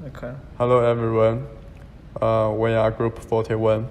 Okay. Hello everyone, we are Group 41,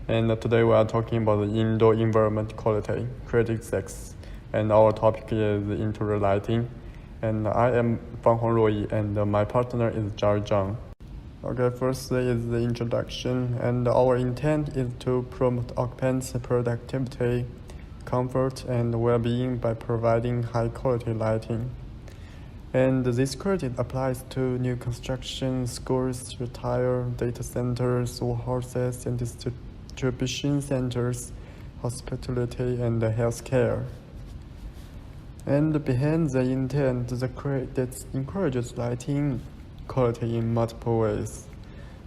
and today we are talking about the indoor environment quality, characteristics, and our topic is interior lighting. And I am Fang Ruoyi, and my partner is Zhao Zhang. Okay, first is the introduction, and our intent is to promote occupants' productivity, comfort, and well-being by providing high-quality lighting. And this credit applies to new construction, schools, retail, data centers, warehouses, and distribution centers, hospitality, and healthcare. And behind the intent, the credit encourages lighting quality in multiple ways.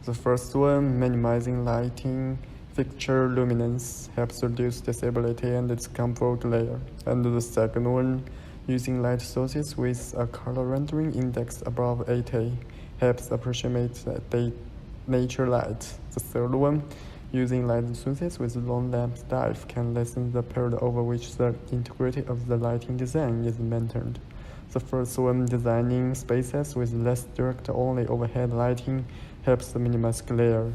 The first one, minimizing lighting fixture luminance, helps reduce disability and discomfort layer. And the second one, using light sources with a color rendering index above 80 helps approximate the nature light. The third one, using light sources with long lamp life can lessen the period over which the integrity of the lighting design is maintained. The first one, designing spaces with less direct only overhead lighting helps minimize glare.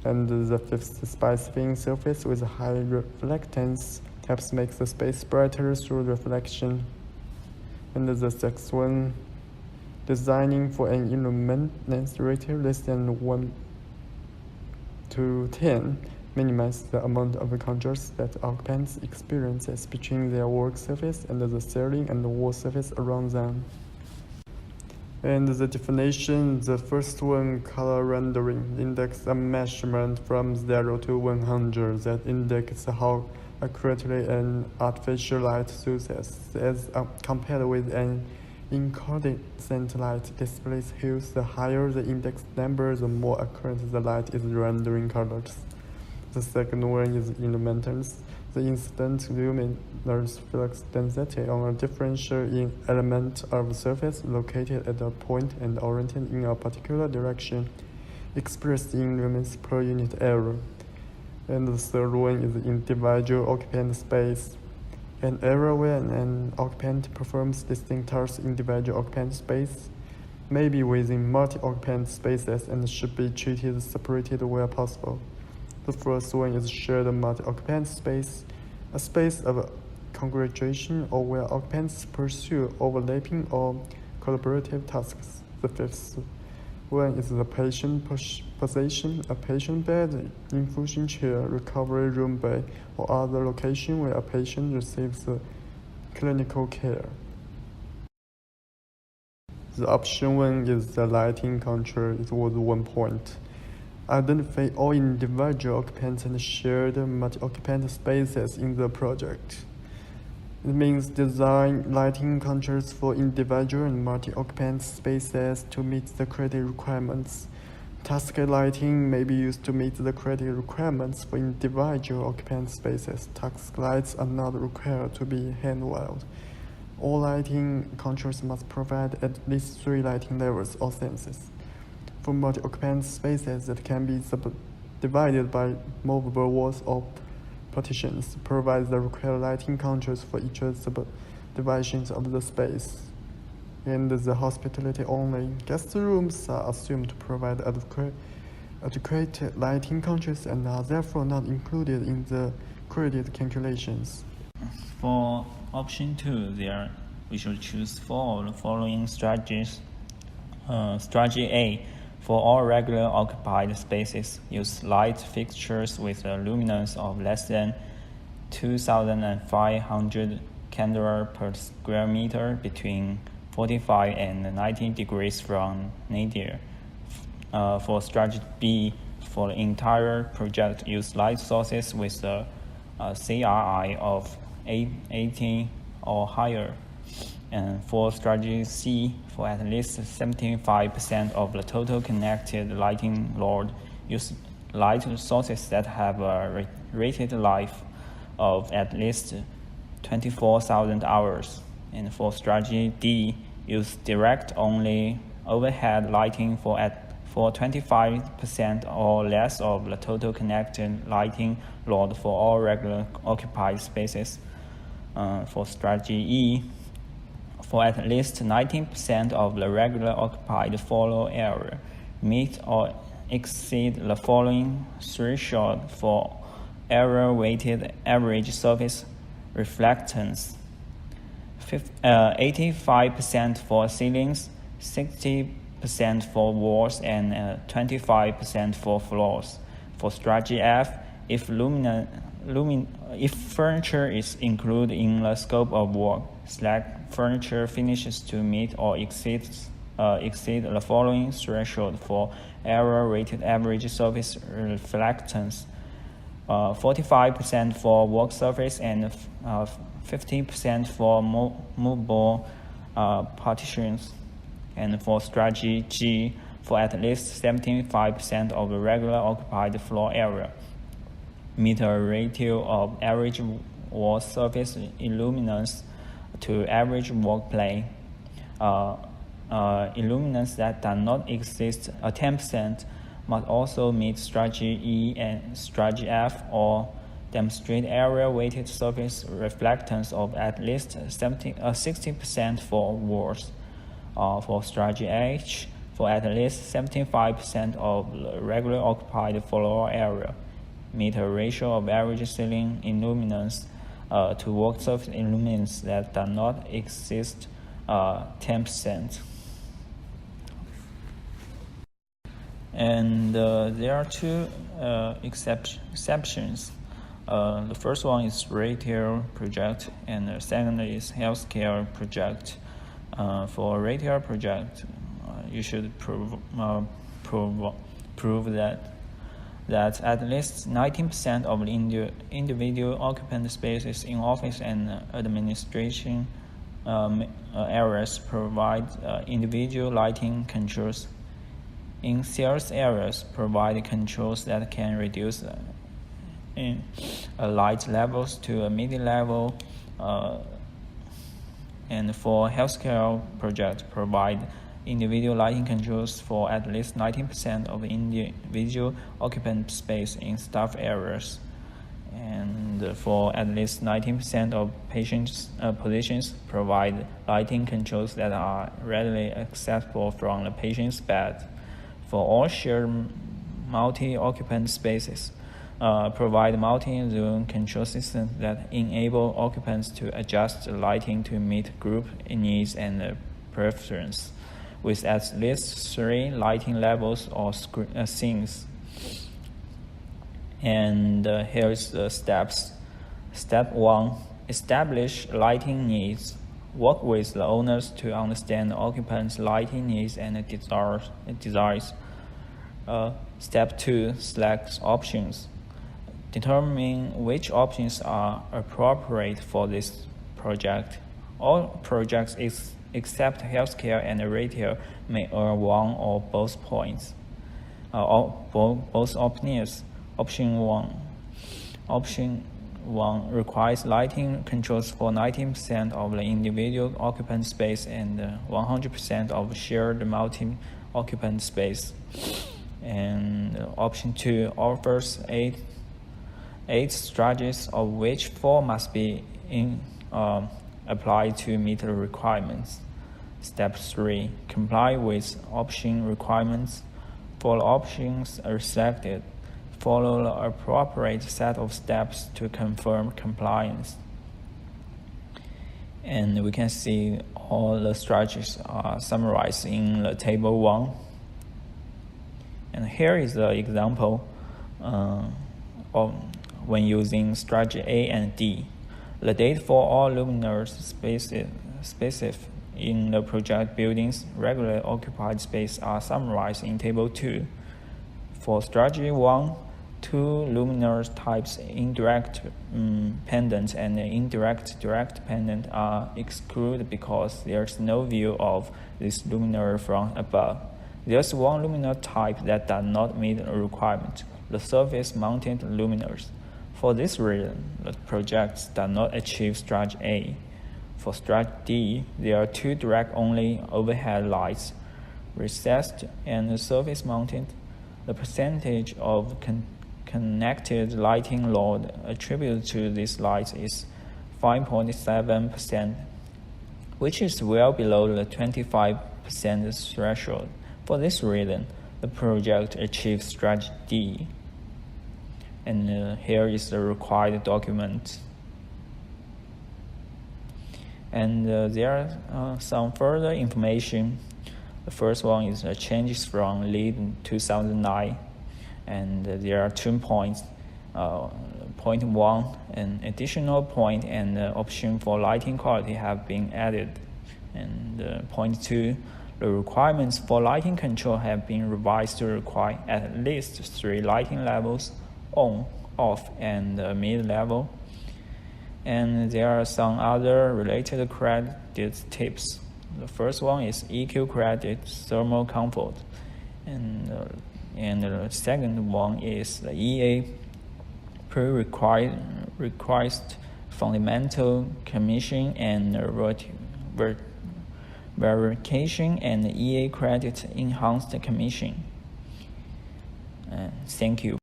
And the fifth, specifying surface with high reflectance helps make the space brighter through reflection. And the sixth one, designing for an illuminance ratio less than 1 to 10 minimize the amount of contrast that occupants experiences between their work surface and the ceiling and the wall surface around them. And the definition, the first one, color rendering, index a measurement from 0 to 100 that indicates how accurately an artificial light source as compared with an incandescent light displays hues. The higher the index number, the more accurate the light is rendering colors. The second one is illuminance. The incident luminous flux density on a differential element of surface located at a point and oriented in a particular direction, expressed in lumens per unit area. And the third one is individual occupant space. An area where an occupant performs distinct tasks in individual occupant space may be within multi-occupant spaces and should be treated separated where possible. The first one is shared multi-occupant space, a space of congregation or where occupants pursue overlapping or collaborative tasks. The fifth one is the patient position, a patient bed, infusion chair, recovery room bay, or other location where a patient receives clinical care. The option one is the lighting control. It was 1 point. Identify all individual occupants and shared multi-occupant spaces in the project. It means design lighting controls for individual and multi-occupant spaces to meet the credit requirements. Task lighting may be used to meet the credit requirements for individual occupant spaces. Task lights are not required to be hand-wired. All lighting controls must provide at least 3 lighting levels or senses. For multi-occupant spaces that can be subdivided by movable walls or partitions, provide the required lighting controls for each subdivisions of the space. And the hospitality only. Guest rooms are assumed to provide adequate lighting controls and are therefore not included in the credit calculations. For option 2, we should choose 4 of the following strategies. Strategy A. For all regular occupied spaces, use light fixtures with a luminance of less than 2,500 candela per square meter between 45 and 90 degrees from nadir. For strategy B, for the entire project, use light sources with a CRI of 18 or higher. And for strategy C, for at least 75% of the total connected lighting load, use light sources that have a rated life of at least 24,000 hours. And for strategy D, use direct only overhead lighting for 25% or less of the total connected lighting load for all regular occupied spaces. For strategy E, for at least 19% of the regular occupied floor area, meet or exceed the following threshold for area-weighted average surface reflectance: 85% for ceilings, 60% for walls, and 25% for floors. For strategy F, if furniture is included in the scope of work, select furniture finishes to meet or exceed the following threshold for area-weighted average surface reflectance: 45% for work surface and 50% for movable partitions. And for strategy G, for at least 75% of the regular occupied floor area, meet a ratio of average wall surface illuminance to average work plane. Illuminance that does not exceed 10% must also meet strategy E and strategy F, or demonstrate area-weighted surface reflectance of at least 60% for walls. For strategy H, for at least 75% of the regular occupied floor area, meet a ratio of average ceiling illuminance to work surface illuminance that does not exceed 10%. And there are two exceptions. The first one is retail project, and the second is healthcare project. For retail project, you should prove that at least 19% of the individual occupant spaces in office and administration areas provide individual lighting controls. In sales areas, provide controls that can reduce light levels to a mid-level. And for healthcare project, provide individual lighting controls for at least 19% of individual occupant space in staff areas. And for at least 19% of patients' positions, provide lighting controls that are readily accessible from the patient's bed. For all shared multi-occupant spaces, provide multi-zone control systems that enable occupants to adjust the lighting to meet group needs and preference, with at least 3 lighting levels or scenes. And here is the steps. Step 1, establish lighting needs. Work with the owners to understand the occupants' lighting needs and desires. Step 2, select options. Determine which options are appropriate for this project. All projects except healthcare and retail may earn one or both points. Both options. Option 1 requires lighting controls for 19% of the individual occupant space and 100% of shared multi-occupant space. And option 2 offers 8 strategies, of which 4 must be applied to meet the requirements. Step 3, comply with option requirements. For options are selected, follow the appropriate set of steps to confirm compliance. And we can see all the strategies are summarized in the table 1. And here is the example of when using strategy A and D. The date for all luminous spaces in the project building's regularly occupied space are summarized in table 2. For strategy 1, 2 luminous types, indirect pendant and indirect direct pendant, are excluded because there's no view of this luminaire from above. There's one luminaire type that does not meet the requirement, the surface-mounted luminaires. For this reason, the projects do not achieve strategy A. For strategy D, there are 2 direct-only overhead lights, recessed and surface-mounted. The percentage of connected lighting load attributed to these lights is 5.7%. which is well below the 25% threshold. For this reason, the project achieved strategy D. And here is the required document. And there are some further information. The first one is changes from lead in 2009, and there are 2 points. Point 1, an additional point and option for lighting quality have been added. And point 2, the requirements for lighting control have been revised to require at least 3 lighting levels, on, off, and mid-level. And there are some other related credit tips. The first one is EQ credit, thermal comfort. And the second one is the EA request fundamental commission and verification, and EA credit enhanced commission. Thank you.